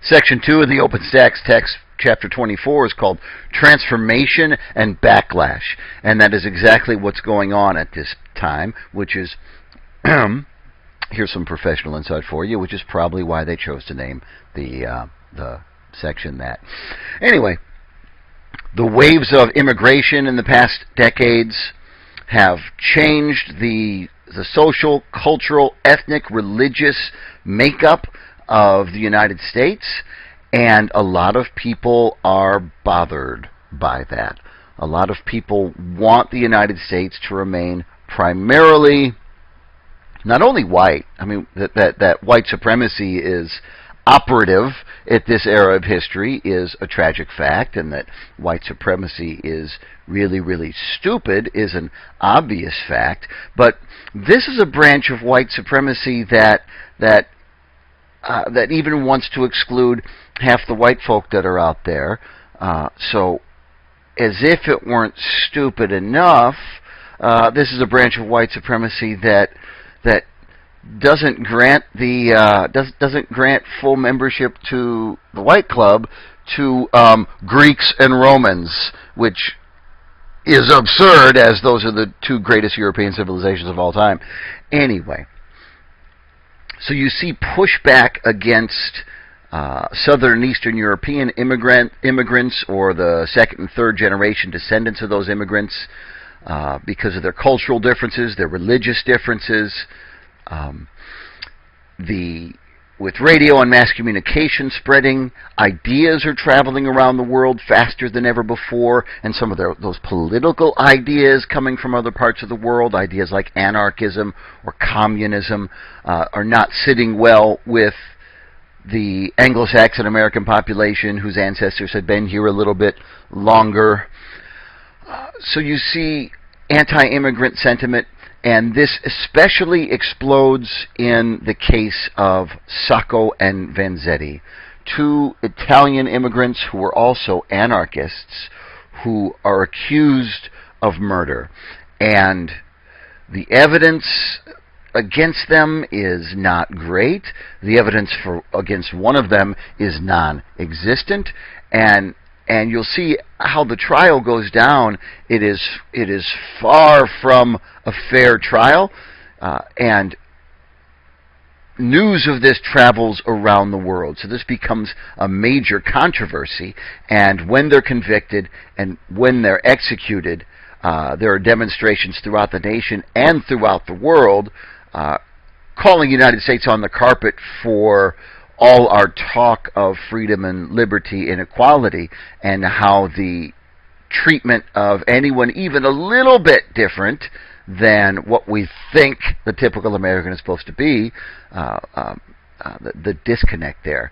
Section 2 of the OpenStax text, Chapter 24, is called Transformation and Backlash. And that is exactly what's going on at this time, which is, here's some professional insight for you, which is probably why they chose to name the section that. Anyway, the waves of immigration in the past decades have changed the social, cultural, ethnic, religious makeup of the United States, and a lot of people are bothered by that. A lot of people want the United States to remain primarily not only white. I mean, that white supremacy is operative at this era of history is a tragic fact, and that white supremacy is really, really stupid is an obvious fact. But this is a branch of white supremacy that even wants to exclude half the white folk that are out there. So, as if it weren't stupid enough, this is a branch of white supremacy that doesn't grant doesn't grant full membership to the White Club to Greeks and Romans, which is absurd, as those are the two greatest European civilizations of all time. Anyway, so you see pushback against Southern and Eastern European immigrants, or the second and third generation descendants of those immigrants, because of their cultural differences, their religious differences. With radio and mass communication spreading, ideas are traveling around the world faster than ever before, and some of those political ideas coming from other parts of the world, ideas like anarchism or communism, are not sitting well with the Anglo-Saxon American population whose ancestors had been here a little bit longer. So you see anti-immigrant sentiment, and this especially explodes in the case of Sacco and Vanzetti, two Italian immigrants who were also anarchists who are accused of murder. And the evidence against them is not great. The evidence against one of them is non-existent, and you'll see how the trial goes down. It is far from a fair trial, and news of this travels around the world. So this becomes a major controversy, and when they're convicted and when they're executed, there are demonstrations throughout the nation and throughout the world calling the United States on the carpet for all our talk of freedom and liberty and equality, and how the treatment of anyone even a little bit different than what we think the typical American is supposed to be, the disconnect there.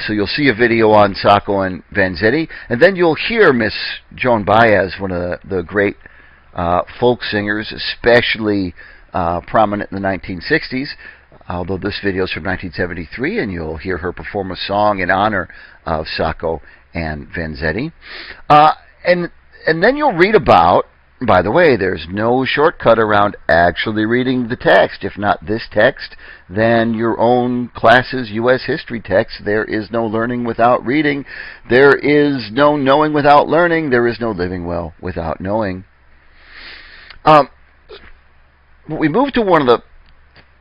So you'll see a video on Sacco and Vanzetti, and then you'll hear Miss Joan Baez, one of the great folk singers, especially prominent in the 1960s, although this video is from 1973, and you'll hear her perform a song in honor of Sacco and Vanzetti. And then you'll read about, by the way, there's no shortcut around actually reading the text. If not this text, then your own class's U.S. history text. There is no learning without reading. There is no knowing without learning. There is no living well without knowing. We moved to one of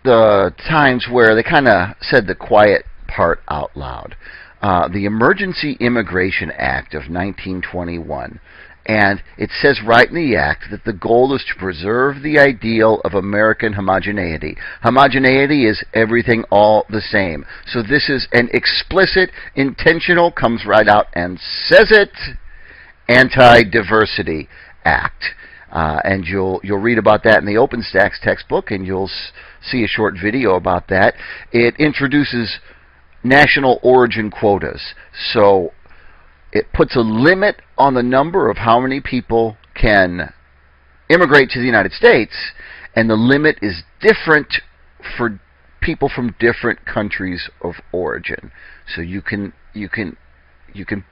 the times where they kind of said the quiet part out loud. The Emergency Immigration Act of 1921. And it says right in the act that the goal is to preserve the ideal of American homogeneity. Homogeneity is everything all the same. So this is an explicit, intentional, comes right out and says it, Anti-Diversity Act. And you'll read about that in the OpenStax textbook, and you'll see a short video about that. It introduces national origin quotas. So it puts a limit on the number of how many people can immigrate to the United States, and the limit is different for people from different countries of origin. So you can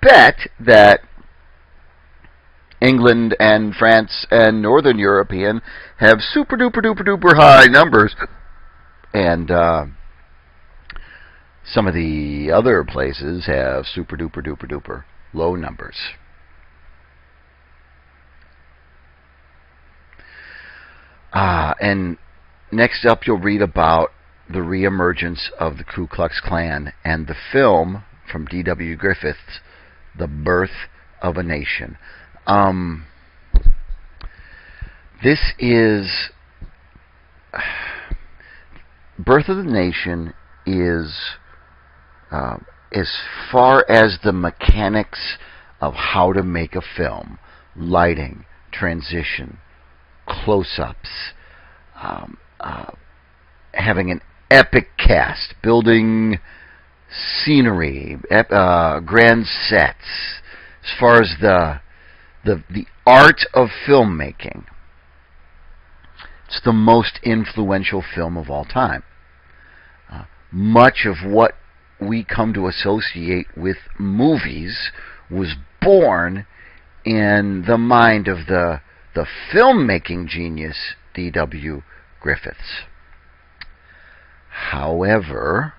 bet that England and France and Northern European have super duper duper duper high numbers, and Some of the other places have super duper duper duper low numbers. And next up, you'll read about the reemergence of the Ku Klux Klan and the film from D.W. Griffith's The Birth of a Nation. This is... Birth of the Nation is, as far as the mechanics of how to make a film, lighting, transition, close-ups, having an epic cast, building scenery, grand sets, as far as the art of filmmaking, it's the most influential film of all time. Much of what we come to associate with movies was born in the mind of the filmmaking genius D.W. Griffiths. However,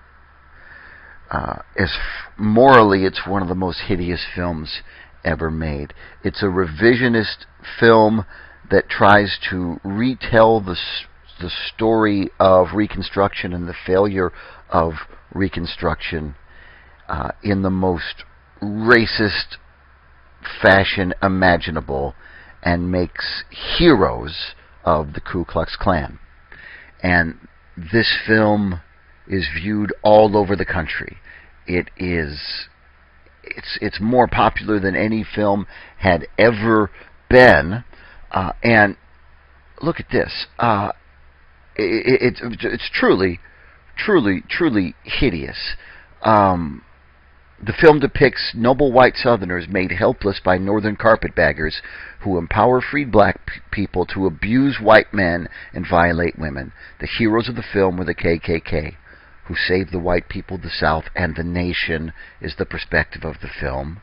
morally, it's one of the most hideous films ever made. It's a revisionist film that tries to retell the story of Reconstruction and the failure of Reconstruction in the most racist fashion imaginable, and makes heroes of the Ku Klux Klan. And this film is viewed all over the country. It's more popular than any film had ever been. And look at this. It's truly hideous. The film depicts noble white Southerners made helpless by Northern carpetbaggers who empower freed black people to abuse white men and violate women. The heroes of the film were the KKK, who saved the white people, the South, and the nation, is the perspective of the film.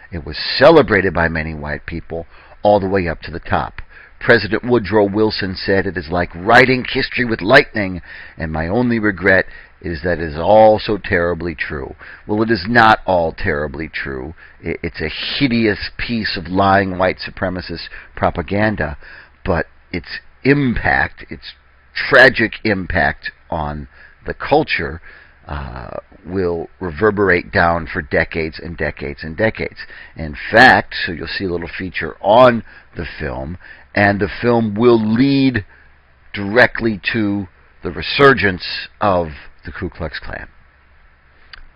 It was celebrated by many white people all the way up to the top. President Woodrow Wilson said, "It is like writing history with lightning, and my only regret is that it is all so terribly true." Well, it is not all terribly true. It's a hideous piece of lying white supremacist propaganda, but its impact, its tragic impact on the culture, will reverberate down for decades and decades and decades. In fact, so you'll see a little feature on the film, and the film will lead directly to the resurgence of the Ku Klux Klan.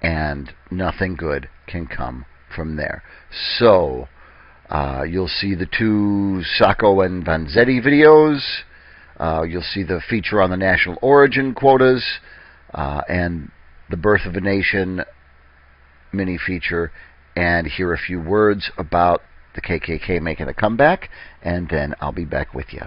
And nothing good can come from there. So, you'll see the two Sacco and Vanzetti videos. You'll see the feature on the national origin quotas, and the Birth of a Nation mini feature, and hear a few words about the KKK making a comeback, and then I'll be back with you.